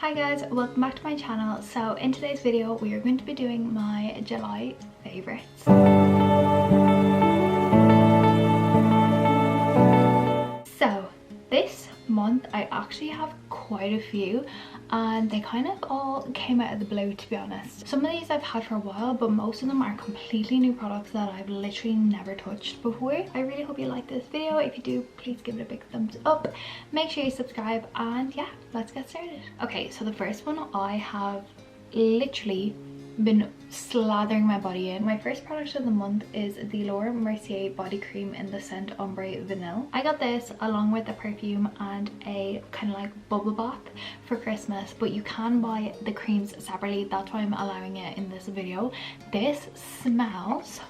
Hi guys, welcome back to my channel. So in today's video we are going to be doing my July favorites. So this month I actually have quite a few and they kind of all came out of the blue, to be honest. Some of these I've had for a while, but most of them are completely new products that I've literally never touched before. I really hope you like this video. If you do, please give it a big thumbs up. Make sure you subscribe and yeah, let's get started. Okay, so the first one I have literally been slathering my body in. My first product of the month is the Laura Mercier body cream in the scent Ombre Vanille. I got this along with a perfume and a kind of like bubble bath for Christmas, but you can buy the creams separately. That's why I'm allowing it in this video. This smells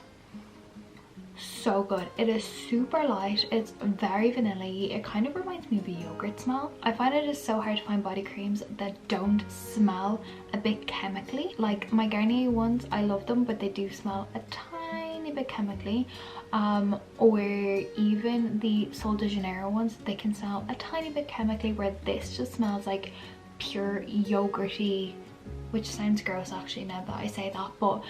so good. It is super light, it's very vanilla-y. It kind of reminds me of a yogurt smell. I find it is so hard to find body creams that don't smell a bit chemically. Like my Garnier ones, I love them, but they do smell a tiny bit chemically. Or even the Sol de Janeiro ones, they can smell a tiny bit chemically, where this just smells like pure yogurty, which sounds gross actually now that I say that, but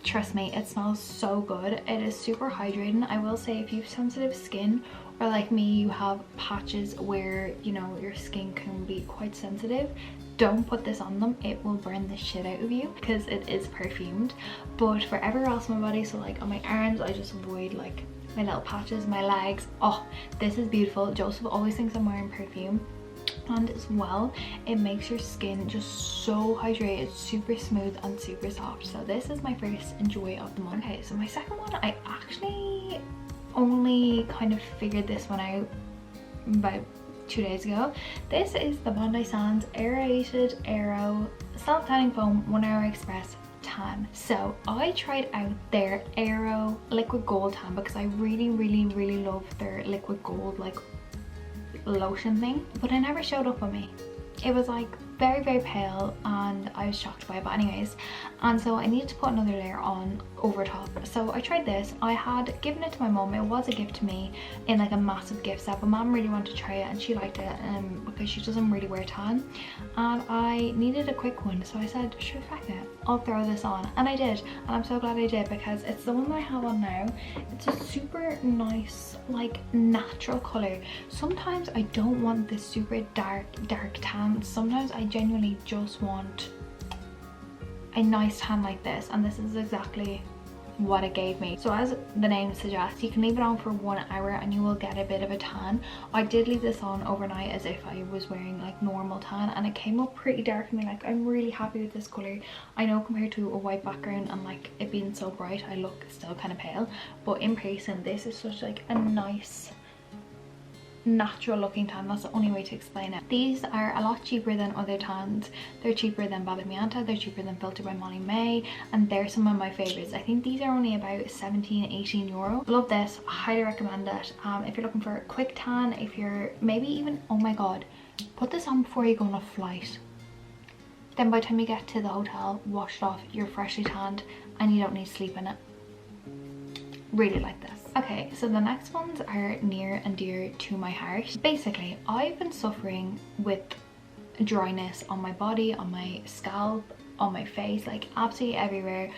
trust me, it smells so good. It is super hydrating. I will say, if you have sensitive skin, or like me, you have patches where, you know, your skin can be quite sensitive, don't put this on them. It will burn the shit out of you because it is perfumed. But for everywhere else on my body, so like on my arms, I just avoid like my little patches, my legs. Oh, this is beautiful. Joseph always thinks I'm wearing perfume. And as well, it makes your skin just so hydrated, super smooth and super soft. So this is my first enjoy of the month. Okay, so my second one, I actually only kind of figured this one out about 2 days ago. This is the Bondi Sands Aerated Aero Self Tanning Foam 1 Hour Express Tan. So I tried out their Aero Liquid Gold Tan because I really love their liquid gold like lotion thing, but it never showed up on me. It was like very pale and I was shocked by it, but anyways, and so I needed to put another layer on over top. So I tried this. I had given it to my mum. It was a gift to me in like a massive gift set, but mum really wanted to try it and she liked it because she doesn't really wear tan, and I needed a quick one, so I said sure, fuck it, I'll throw this on, and I did, and I'm so glad I did because it's the one that I have on now. It's a super nice like natural color. Sometimes I don't want this super dark tan. Sometimes I genuinely just want a nice tan like this, and this is exactly what it gave me. So as the name suggests, you can leave it on for 1 hour and you will get a bit of a tan. I did leave this on overnight as if I was wearing like normal tan, and it came up pretty dark for me. Like, I'm really happy with this color. I know compared to a white background and like it being so bright, I look still kind of pale, but in person this is such like a nice natural looking tan. That's the only way to explain it. These are a lot cheaper than other tans. They're cheaper than Baba Mianta, they're cheaper than Filter by Molly May, and they're some of my favorites. I think these are only about 17-18 euro. Love this, highly recommend it. If you're looking for a quick tan, if you're maybe even, oh my god, put this on before you go on a flight. Then by the time you get to the hotel, wash it off, you're freshly tanned and you don't need to sleep in it. Really like this. Okay, so the next ones are near and dear to my heart. Basically, I've been suffering with dryness on my body, on my scalp, on my face, like absolutely everywhere,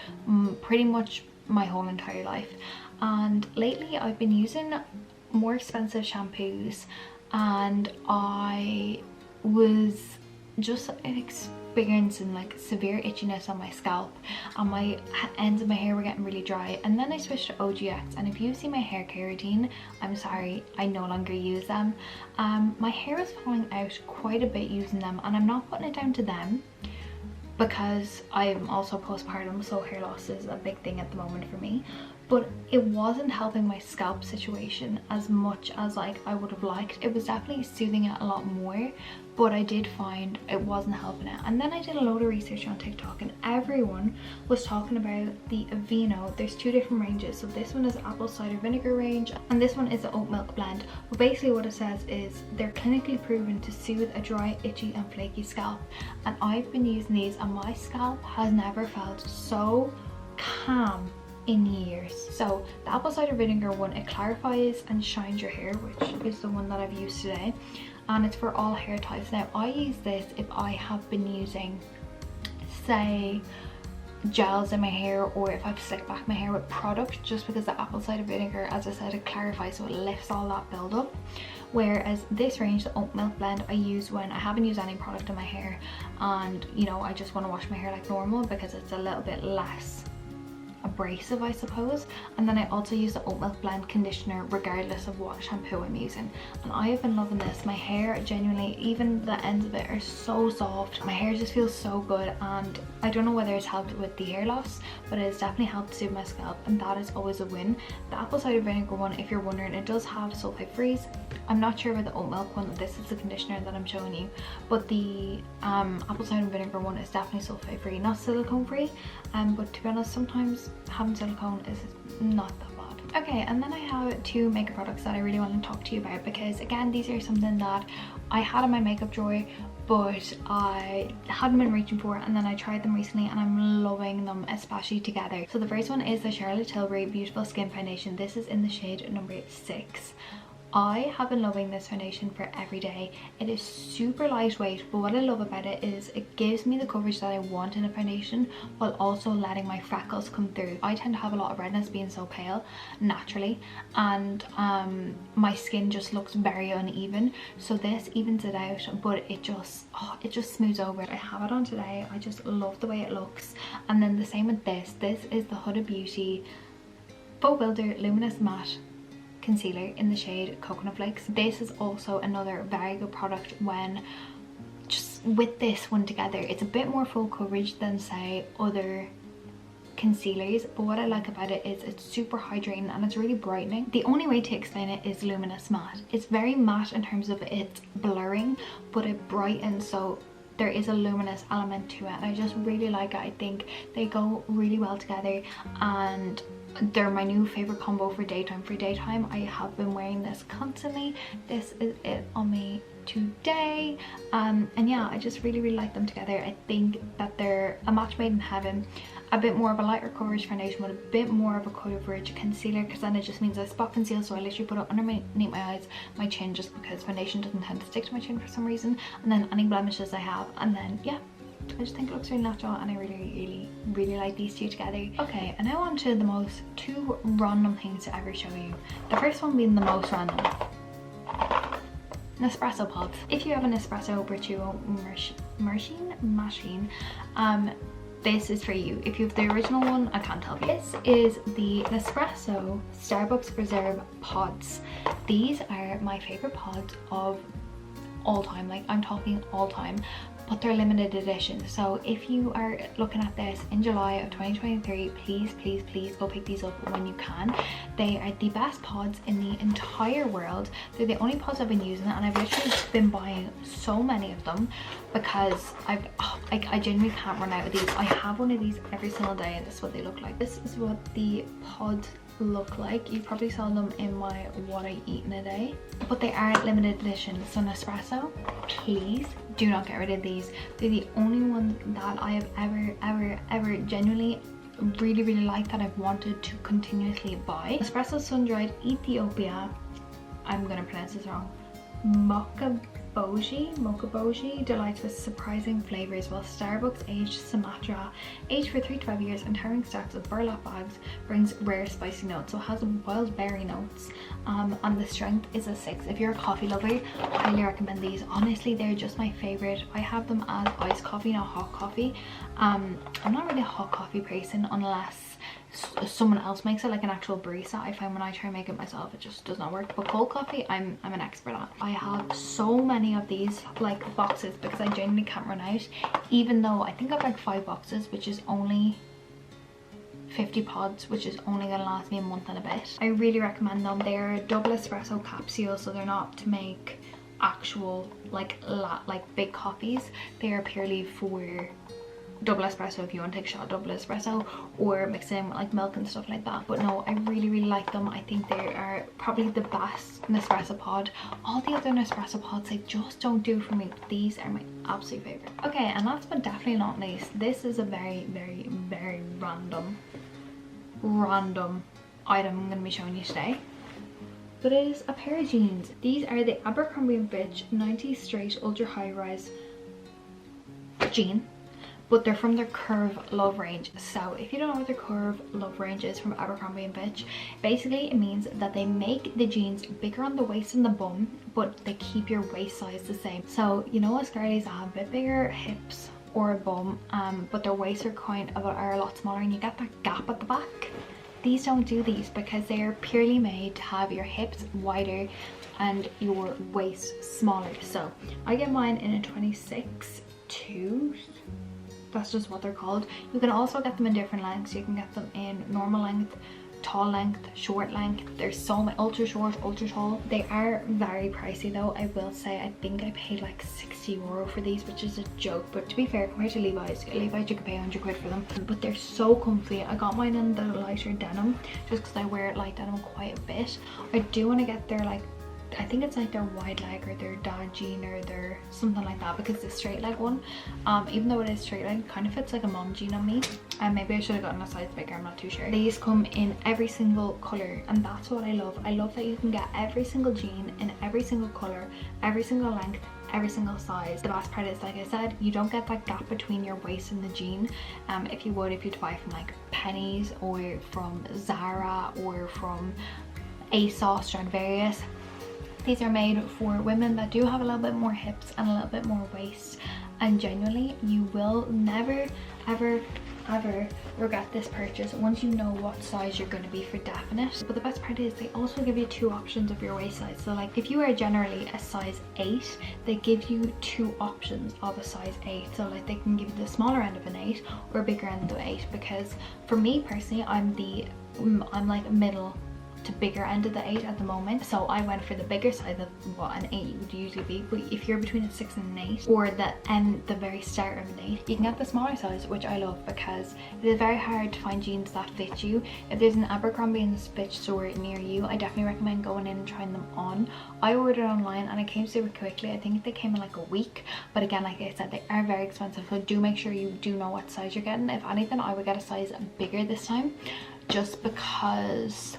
pretty much my whole entire life. And lately I've been using more expensive shampoos, and I was just experiencing like severe itchiness on my scalp, and my ends of my hair were getting really dry. And then I switched to OGX, and if you see my hair care routine, I'm sorry, I no longer use them. My hair is falling out quite a bit using them, and I'm not putting it down to them because I'm also postpartum, so hair loss is a big thing at the moment for me. But it wasn't helping my scalp situation as much as like I would have liked. It was definitely soothing it a lot more, but I did find it wasn't helping it. And then I did a load of research on TikTok, and everyone was talking about the Aveeno. There's two different ranges. So this one is apple cider vinegar range, and this one is the oat milk blend. But basically what it says is they're clinically proven to soothe a dry, itchy and flaky scalp. And I've been using these and my scalp has never felt so calm in years. So the apple cider vinegar one, it clarifies and shines your hair, which is the one that I've used today, and it's for all hair types. Now I use this if I have been using, say, gels in my hair, or if I've slicked back my hair with product, just because the apple cider vinegar, as I said, it clarifies, so it lifts all that build up. Whereas this range, the oat milk blend, I use when I haven't used any product in my hair and, you know, I just want to wash my hair like normal, because it's a little bit less abrasive, I suppose. And then I also use the oat milk blend conditioner regardless of what shampoo I'm using, and I have been loving this. My hair, genuinely, even the ends of it are so soft. My hair just feels so good, and I don't know whether it's helped with the hair loss, but it's definitely helped soothe my scalp, and that is always a win. The apple cider vinegar one, if you're wondering, it does have sulfate freeze. I'm not sure about the oat milk one. This is the conditioner that I'm showing you, but the apple cider vinegar one is definitely sulfate free, not silicone free, but to be honest, sometimes having silicone is not that bad. Okay, and then I have two makeup products that I really want to talk to you about, because again, these are something that I had in my makeup drawer but I hadn't been reaching for, and then I tried them recently and I'm loving them, especially together. So the first one is the Charlotte Tilbury Beautiful Skin Foundation. This is in the shade number 6. I have been loving this foundation for every day. It is super lightweight, but what I love about it is it gives me the coverage that I want in a foundation while also letting my freckles come through. I tend to have a lot of redness being so pale naturally, and my skin just looks very uneven, so this evens it out, but it just smooths over. I have it on today. I just love the way it looks. And then the same with this. This is the Huda Beauty Faux Builder Luminous Matte Concealer in the shade Coconut Flakes. This is also another very good product when just with this one together. It's a bit more full coverage than, say, other concealers, but what I like about it is it's super hydrating and it's really brightening. The only way to explain it is luminous matte. It's very matte in terms of its blurring, but it brightens, so there is a luminous element to it, and I just really like it. I think they go really well together, and they're my new favorite combo for daytime. For daytime, I have been wearing this constantly. This is it on me today, and yeah, I just really like them together. I think that they're a match made in heaven. A bit more of a lighter coverage foundation with a bit more of a coverage concealer, because then it just means I spot conceal, so I literally put it underneath my eyes, my chin, just because foundation doesn't tend to stick to my chin for some reason, and then any blemishes I have, and then yeah, I just think it looks really natural, and I really like these two together. Okay, and now on to the two random things to ever show you. The first one being the most random. Nespresso pods. If you have an Nespresso Virtuo machine, this is for you. If you have the original one, I can't help you. This is the Nespresso Starbucks Reserve pods. These are my favorite pods of all time, like I'm talking all time, but they're limited edition. So if you are looking at this in July of 2023, please go pick these up when you can. They are the best pods in the entire world. They're the only pods I've been using, and I've literally been buying so many of them because I genuinely can't run out of these. I have one of these every single day, and this is what they look like. This is what the pod look like. You probably saw them in my what I eat in a day, but they are limited edition. So Nespresso, please do not get rid of these. They're the only ones that I have ever genuinely really liked, that I've wanted to continuously buy. Nespresso Sun-Dried Ethiopia, I'm gonna pronounce this wrong, mocha boji delights with surprising flavors, while Starbucks aged Sumatra, aged for 3 to 5 years in towering stacks of burlap bags, brings rare spicy notes. So it has wild berry notes, and the strength is a 6. If you're a coffee lover, I highly recommend these. Honestly, they're just my favorite. I have them as iced coffee, not hot coffee. I'm not really a hot coffee person unless someone else makes it, like an actual barista. I find when I try and make it myself, it just does not work. But cold coffee, I'm an expert at. I have so many of these like boxes because I genuinely can't run out, even though I think I've like 5 boxes, which is only 50 pods, which is only gonna last me a month and a bit. I really recommend them. They're double espresso capsules, so they're not to make actual like big coffees. They are purely for double espresso if you want to take a shot of double espresso, or mix in with like milk and stuff like that. But no, I really like them. I think they are probably the best Nespresso pod. All the other Nespresso pods, they just don't do for me, but these are my absolute favorite. Okay, and last but definitely not least, this is a very random item I'm going to be showing you today. but it is a pair of jeans. These are the Abercrombie & Fitch 90 straight ultra high rise jean, but they're from their Curve Love range. So if you don't know what their Curve Love range is from Abercrombie & Fitch, basically it means that they make the jeans bigger on the waist and the bum, but they keep your waist size the same. So you know us girlies that have a bit bigger hips or a bum, but their waists are a lot smaller and you get that gap at the back. These don't do these because they are purely made to have your hips wider and your waist smaller. So I get mine in a 26-2. That's just what they're called. You can also get them in different lengths. You can get them in normal length, tall length, short length. There's so many, ultra short, ultra tall. They are very pricey though, I will say. I think I paid like 60 euro for these, which is a joke, but to be fair, compared to Levi's you could pay 100 quid for them. But they're so comfy. I got mine in the lighter denim just because I wear light denim quite a bit. I do want to get their like, I think it's like their wide leg or their dad jean or their something like that, because the straight leg one, even though it is straight leg, kind of fits like a mom jean on me, and maybe I should have gotten a size bigger, I'm not too sure. These come in every single color, and that's what I love. I love that you can get every single jean in every single color, every single length, every single size. The best part is, like I said, you don't get that gap between your waist and the jean. If you'd buy from like Pennies or from Zara or from ASOS, Stradivarius, these are made for women that do have a little bit more hips and a little bit more waist, and genuinely you will never ever regret this purchase once you know what size you're going to be for definite. But the best part is they also give you 2 options of your waist size. So like if you are generally a size 8, they give you 2 options of a size 8. So like they can give you the smaller end of an 8 or a bigger end of an 8, because for me personally, I'm like middle to bigger end of the 8 at the moment, so I went for the bigger side of what an 8 would usually be. But if you're between a 6 and an 8, or the very start of an 8, you can get the smaller size, which I love because it is very hard to find jeans that fit you. If there's an Abercrombie & Fitch store near you, I definitely recommend going in and trying them on. I ordered online and it came super quickly. I think they came in like a week, but again, like I said, they are very expensive, so do make sure you do know what size you're getting. If anything, I would get a size bigger this time, just because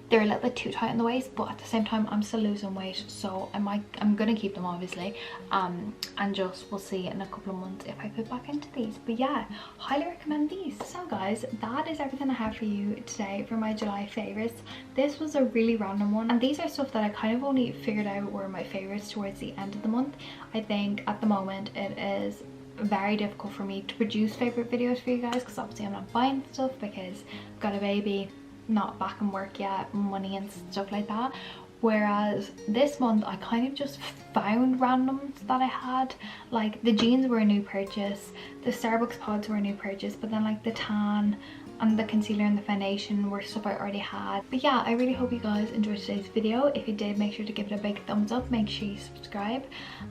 they're a little bit too tight in the waist, but at the same time I'm still losing weight, so I'm gonna keep them obviously, and just we'll see in a couple of months if I fit back into these. But yeah, highly recommend these. So guys, that is everything I have for you today for my July favorites. This was a really random one, and these are stuff that I kind of only figured out were my favorites towards the end of the month. I think at the moment it is very difficult for me to produce favorite videos for you guys, because obviously I'm not buying stuff because I've got a baby, not back in work yet, money and stuff like that. Whereas this month I kind of just found randoms that I had. Like the jeans were a new purchase, the Starbucks pods were a new purchase, but then like the tan and the concealer and the foundation were stuff I already had. But yeah, I really hope you guys enjoyed today's video. If you did, make sure to give it a big thumbs up, make sure you subscribe,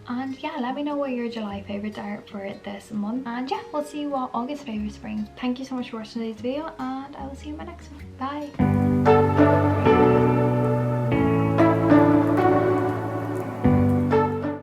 and yeah, let me know what your July favorites are for this month, and yeah, we'll see what August favorites bring. Thank you so much for watching today's video, and I will see you in my next one. Bye.